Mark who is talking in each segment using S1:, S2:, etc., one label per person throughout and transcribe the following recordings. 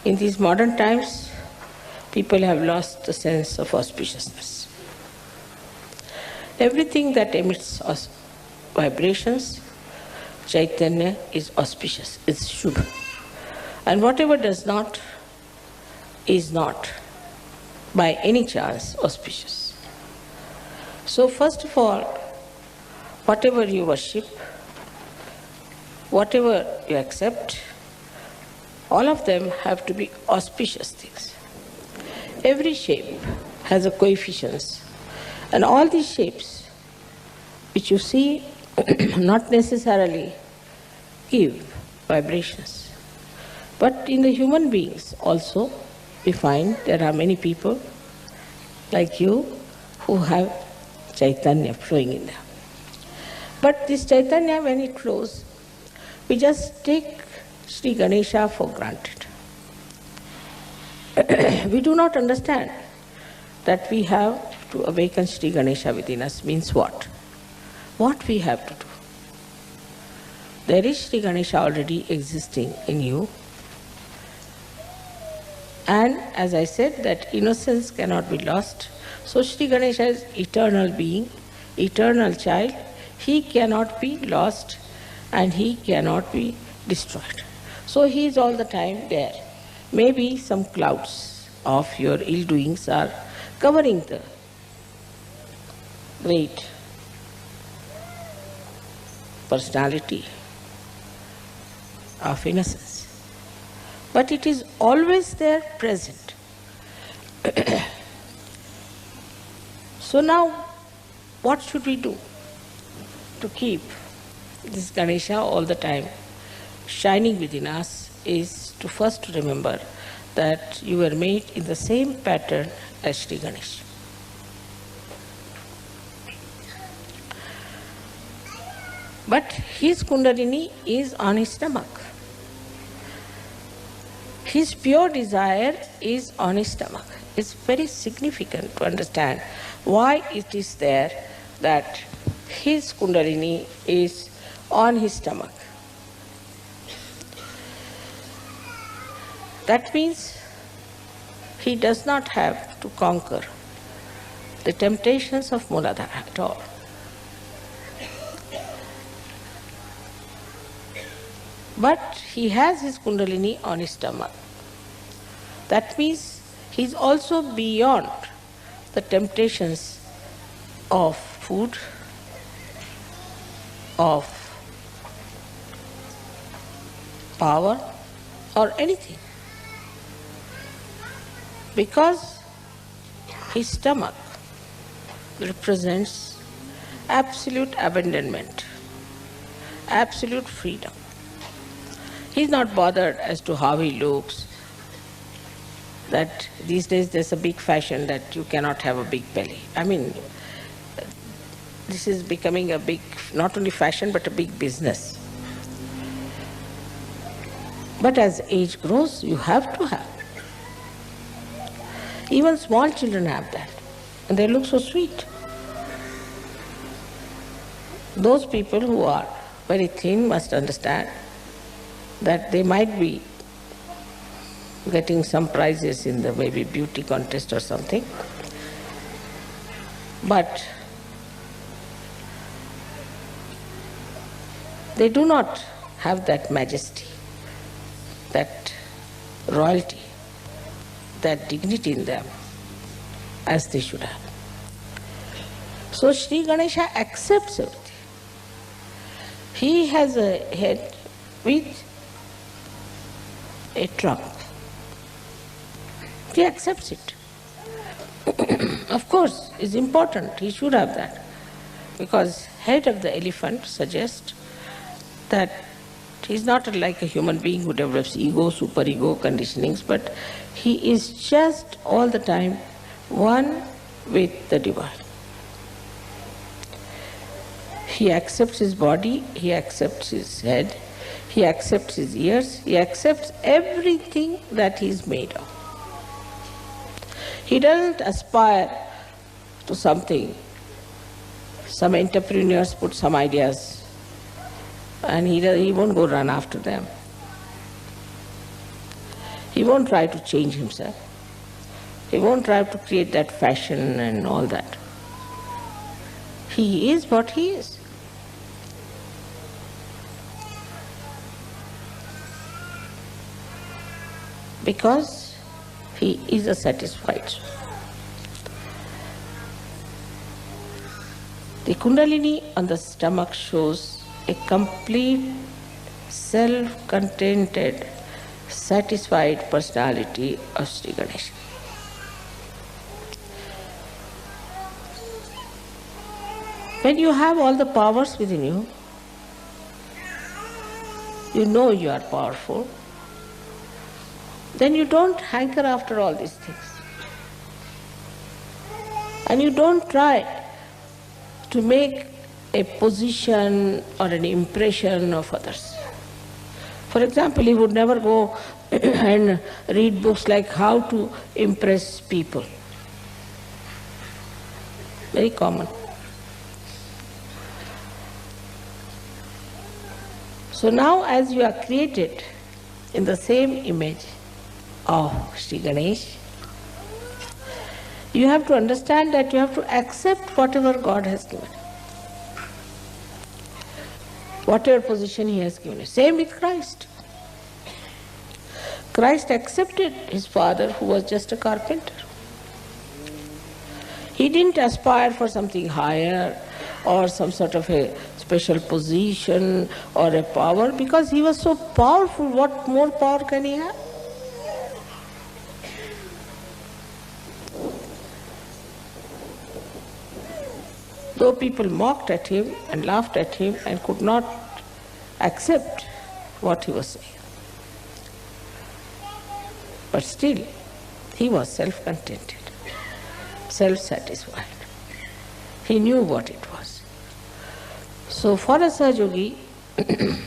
S1: In these modern times, people have lost the sense of auspiciousness. Everything that emits vibrations, Chaitanya, is auspicious, is Shubha. And whatever does not, is not, by any chance, auspicious. So first of all, whatever you worship, whatever you accept, all of them have to be auspicious things. Every shape has a coefficient, and all these shapes which you see not necessarily give vibrations. But in the human beings also, we find there are many people like you who have Chaitanya flowing in them. But this Chaitanya, when it flows, we just take Sri Ganesha for granted. We do not understand that we have to awaken Sri Ganesha within us means what? What we have to do. There is Sri Ganesha already existing in you. And as I said, that innocence cannot be lost. So Sri Ganesha is eternal being, eternal child. He cannot be lost and he cannot be destroyed. So he is all the time there. Maybe some clouds of your ill doings are covering the great personality of innocence. But it is always there present. So now, what should we do to keep this Ganesha all the time shining within us is to first remember that you were made in the same pattern as Sri Ganesha. But his Kundalini is on his stomach. His pure desire is on his stomach. It's very significant to understand why it is there that his Kundalini is on his stomach. That means he does not have to conquer the temptations of Muladhara at all. But he has his Kundalini on his stomach. That means he is also beyond the temptations of food, of power, or anything. Because his stomach represents absolute abandonment, absolute freedom. He is not bothered as to how he looks, that these days there's a big fashion that you cannot have a big belly. I mean, this is becoming a big, not only fashion, but a big business. But as age grows, you have to have. Even small children have that, and they look so sweet. Those people who are very thin must understand that they might be getting some prizes in the maybe beauty contest or something, but they do not have that majesty, that royalty, that dignity in them as they should have. So Sri Ganesha accepts everything. He has a head with a trunk. He accepts it. Of course, it's important, he should have that, because head of the elephant suggests that he's not like a human being who develops ego, superego conditionings, but he is just all the time one with the divine. He accepts his body, he accepts his head, he accepts his ears, he accepts everything that he is made of. He doesn't aspire to something. Some entrepreneurs put some ideas and he won't go run after them. He won't try to change himself. He won't try to create that fashion and all that. He is what he is. Because he is a satisfied soul. The Kundalini on the stomach shows a complete, self-contented, satisfied personality of Sri Ganesha. When you have all the powers within you, you know you are powerful, then you don't hanker after all these things. And you don't try to make a position or an impression of others. For example, he would never go and read books like how to impress people. Very common. So now as you are created in the same image of Sri Ganesh, you have to understand that you have to accept whatever God has given. Whatever position he has given. Same with Christ. Christ accepted his father who was just a carpenter. He didn't aspire for something higher or some sort of a special position or a power because he was so powerful. What more power can he have? Though people mocked at him and laughed at him and could not accept what he was saying. But still, he was self-contented, self-satisfied. He knew what it was. So for a Sahaja-yogi, the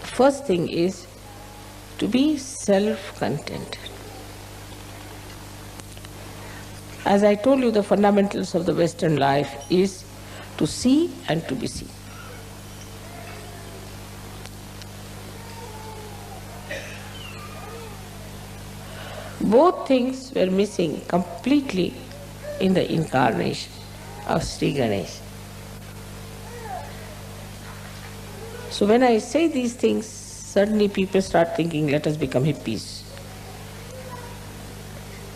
S1: first thing is to be self-contented. As I told you, the fundamentals of the Western life is to see and to be seen. Both things were missing completely in the incarnation of Sri Ganesha. So when I say these things, suddenly people start thinking, let us become hippies.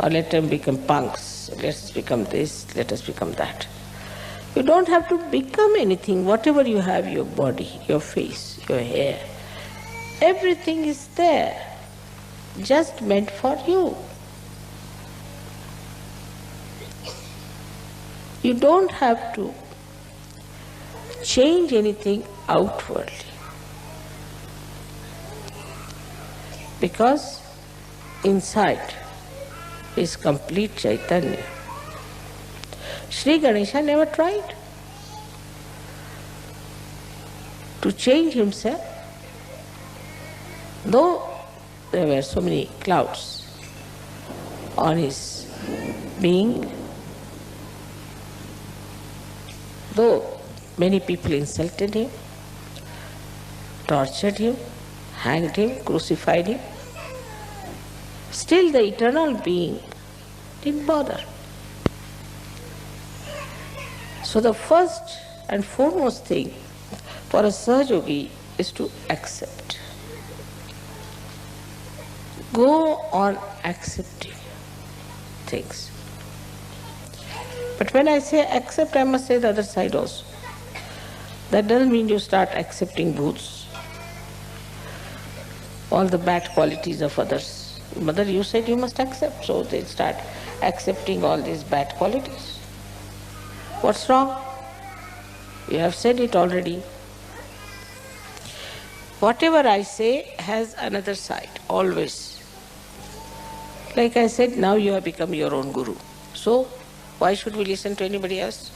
S1: Or let them become punks. Let us become this, let us become that. You don't have to become anything. Whatever you have, your body, your face, your hair, everything is there, just meant for you. You don't have to change anything outwardly. Because inside is complete Chaitanya. Sri Ganesha never tried to change himself, though there were so many clouds on his being, though many people insulted him, tortured him, hanged him, crucified him, still the eternal being didn't bother. So the first and foremost thing for a Sahaja-yogi is to accept. Go on accepting things. But when I say accept, I must say the other side also. That doesn't mean you start accepting bhoots, all the bad qualities of others. Mother, you said you must accept, so they start accepting all these bad qualities. What's wrong? You have said it already. Whatever I say has another side, always. Like I said, now you have become your own guru. So, why should we listen to anybody else?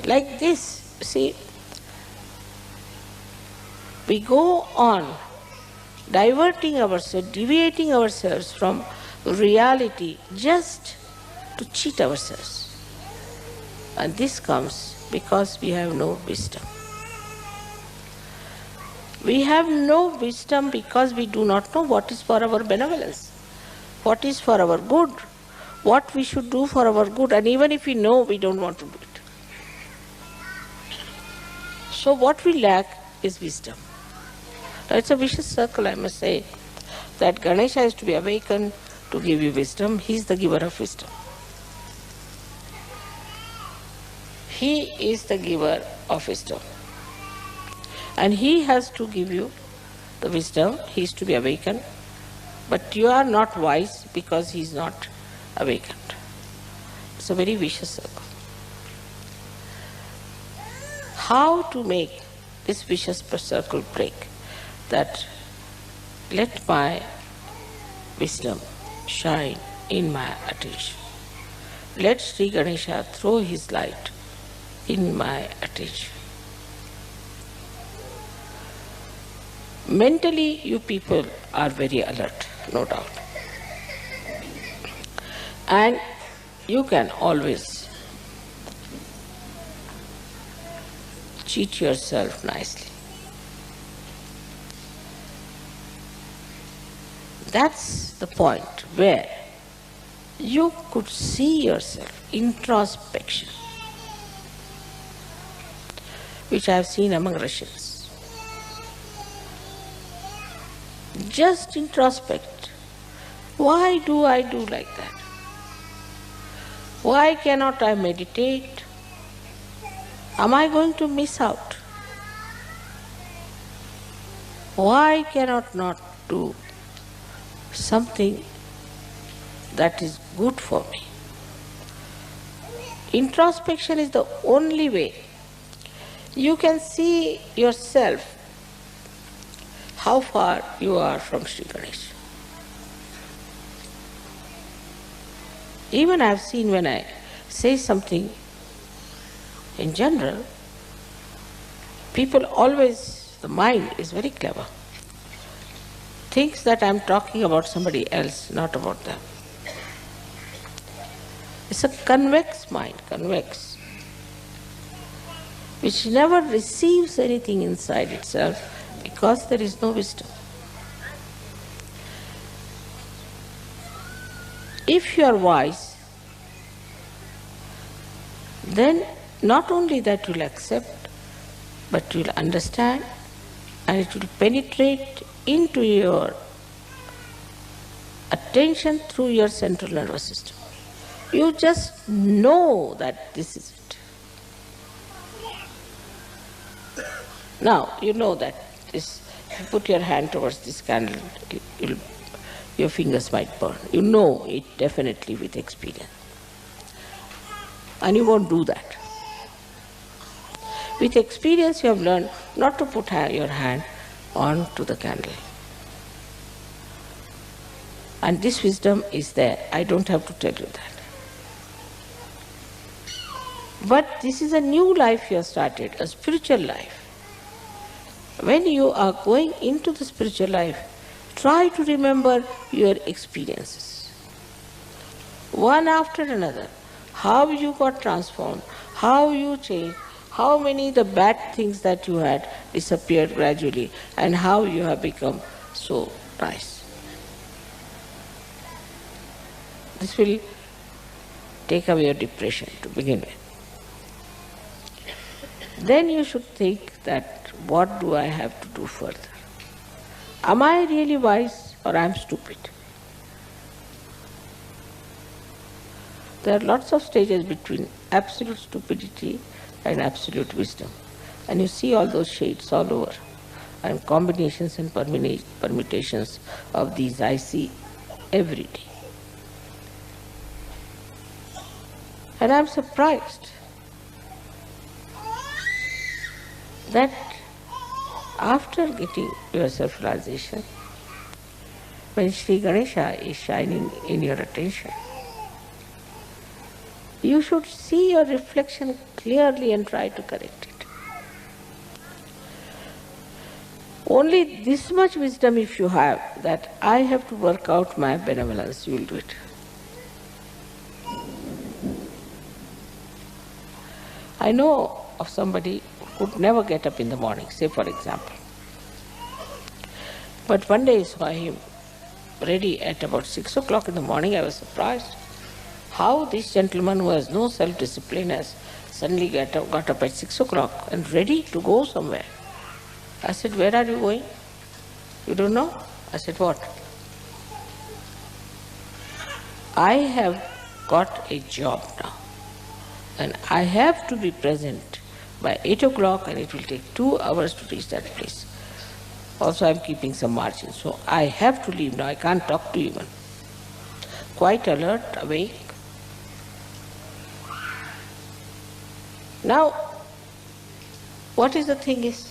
S1: Like this, see, we go on diverting ourselves, deviating ourselves from reality just to cheat ourselves. And this comes because we have no wisdom. We have no wisdom because we do not know what is for our benevolence, what is for our good, what we should do for our good, and even if we know, we don't want to do it. So what we lack is wisdom. Now it's a vicious circle, I must say, that Ganesha is to be awakened to give you wisdom. He is the giver of wisdom. He is the giver of wisdom. And he has to give you the wisdom. He is to be awakened. But you are not wise because he is not awakened. It's a very vicious circle. How to make this vicious circle break? That let my wisdom shine in my attention. Let Sri Ganesha throw his light in my attention. Mentally, you people are very alert, no doubt. And you can always cheat yourself nicely. That's the point where you could see yourself, introspection, which I have seen among Russians. Just introspect. Why do I do like that? Why cannot I meditate? Am I going to miss out? Why cannot not do something that is good for me? Introspection is the only way you can see yourself, how far you are from Sri Ganesha. Even I have seen when I say something in general, people always, the mind is very clever, thinks that I am talking about somebody else, not about them. It's a convex mind, convex, which never receives anything inside itself because there is no wisdom. If you are wise, then not only that you will accept, but you will understand, and it will penetrate into your attention through your central nervous system. You just know that this is it. Now, you know that this, if you put your hand towards this candle, your fingers might burn. You know it definitely with experience. And you won't do that. With experience you have learned not to put your hand onto the candle. And this wisdom is there. I don't have to tell you that. But this is a new life you have started, a spiritual life. When you are going into the spiritual life, try to remember your experiences, one after another, how you got transformed, how you changed, how many the bad things that you had disappeared gradually, and how you have become so nice. This will take away your depression to begin with. Then you should think that, what do I have to do further? Am I really wise or I am stupid? There are lots of stages between absolute stupidity and absolute wisdom. And you see all those shades all over. And combinations and permutations of these I see every day. And I am surprised that after getting your self-realization, when Sri Ganesha is shining in your attention, you should see your reflection clearly and try to correct it. Only this much wisdom if you have, that I have to work out my benevolence, you will do it. I know of somebody who could never get up in the morning, say for example. But one day I saw him ready at about 6 o'clock in the morning. I was surprised how this gentleman who has no self-discipline has suddenly got up at 6 o'clock and ready to go somewhere. I said, "Where are you going?" "You don't know?" I said, "What?" "I have got a job now and I have to be present by 8 o'clock and it will take 2 hours to reach that place. Also, I'm keeping some margin, so I have to leave now. I can't talk to you even." Quite alert, awake. Now, what is the thing is,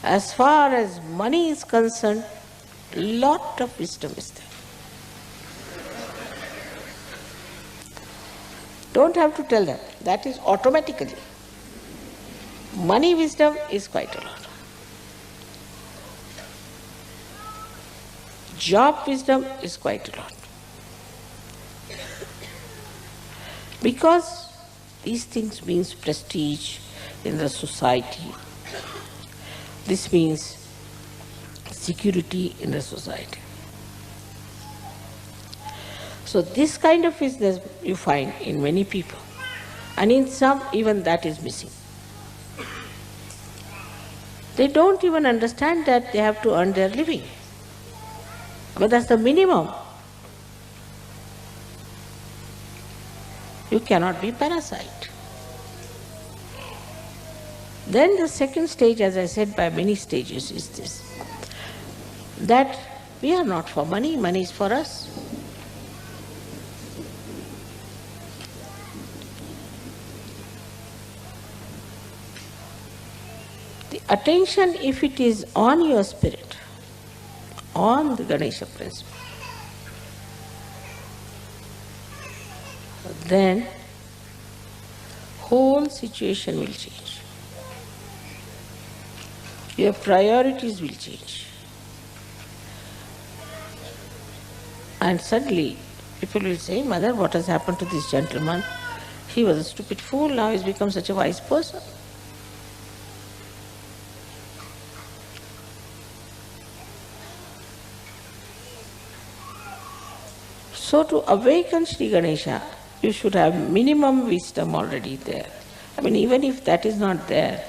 S1: as far as money is concerned, lot of wisdom is there. Don't have to tell them. That is automatically. Money wisdom is quite a lot. Job wisdom is quite a lot. Because these things means prestige in the society. This means security in the society. So this kind of business you find in many people, and in some even that is missing. They don't even understand that they have to earn their living. But that's the minimum. You cannot be parasite. Then the second stage, as I said, by many stages, is this, that we are not for money, money is for us. The attention, if it is on your spirit, on the Ganesha principle, then whole situation will change. Your priorities will change. And suddenly people will say, "Mother, what has happened to this gentleman? He was a stupid fool, now he's become such a wise person." So to awaken Sri Ganesha, you should have minimum wisdom already there. I mean, even if that is not there,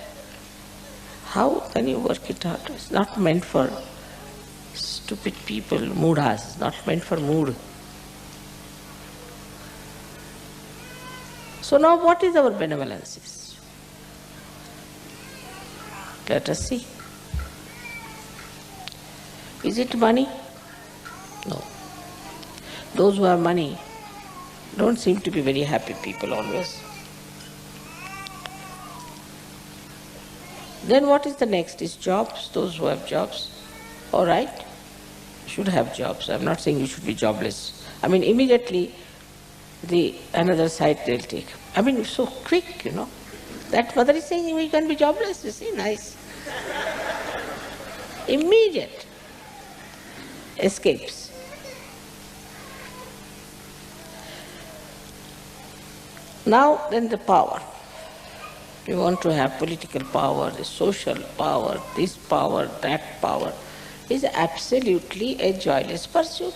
S1: how can you work it out? It's not meant for stupid people, moodas. It's not meant for mood. So now what is our benevolence? Let us see. Is it money? No. Those who have money don't seem to be very happy people always. Then what is the next? Is jobs, those who have jobs. All right, should have jobs. I'm not saying you should be jobless. I mean, immediately another side they'll take. I mean, so quick, you know. That mother is saying we can be jobless, you see, nice. Immediate escapes. Now then the power. You want to have political power, the social power, this power, that power, is absolutely a joyless pursuit.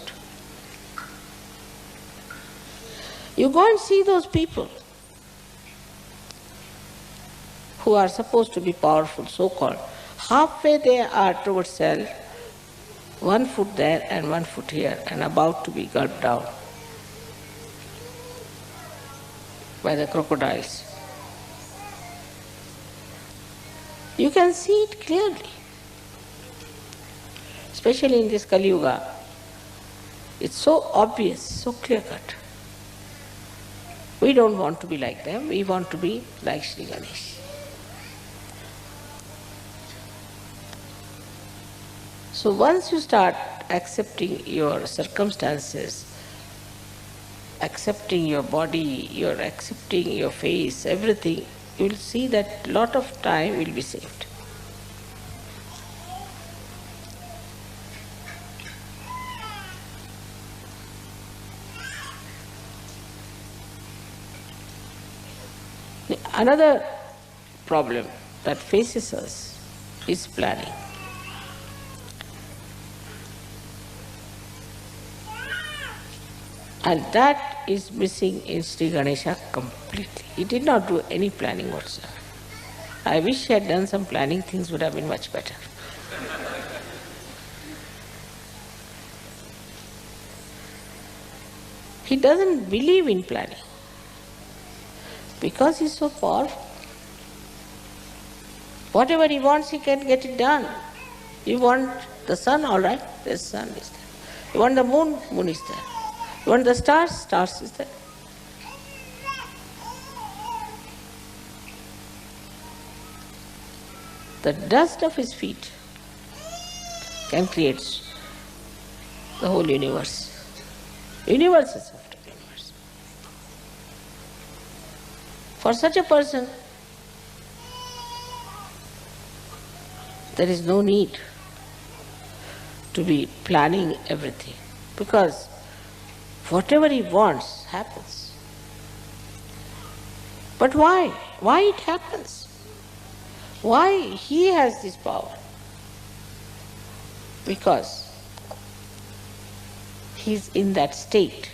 S1: You go and see those people who are supposed to be powerful, so-called. Halfway they are towards self, 1 foot there and 1 foot here, and about to be gulped down by the crocodiles. You can see it clearly. Especially in this Kali Yuga, it's so obvious, so clear-cut. We don't want to be like them, we want to be like Sri Ganesh. So once you start accepting your circumstances, accepting your body, you're accepting your face, everything, you will see that lot of time will be saved. Another problem that faces us is planning. And that is missing in Sri Ganesha completely. He did not do any planning whatsoever. I wish he had done some planning, things would have been much better. He doesn't believe in planning because he's so powerful. Whatever he wants, he can get it done. You want the sun, all right, the sun is there. You want the moon, moon is there. You want the stars, stars is there. The dust of his feet can create the whole universe. Universes after universe. For such a person, there is no need to be planning everything, because whatever he wants happens. But why? Why it happens? Why he has this power? Because he is in that state.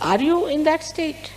S1: Are you in that state?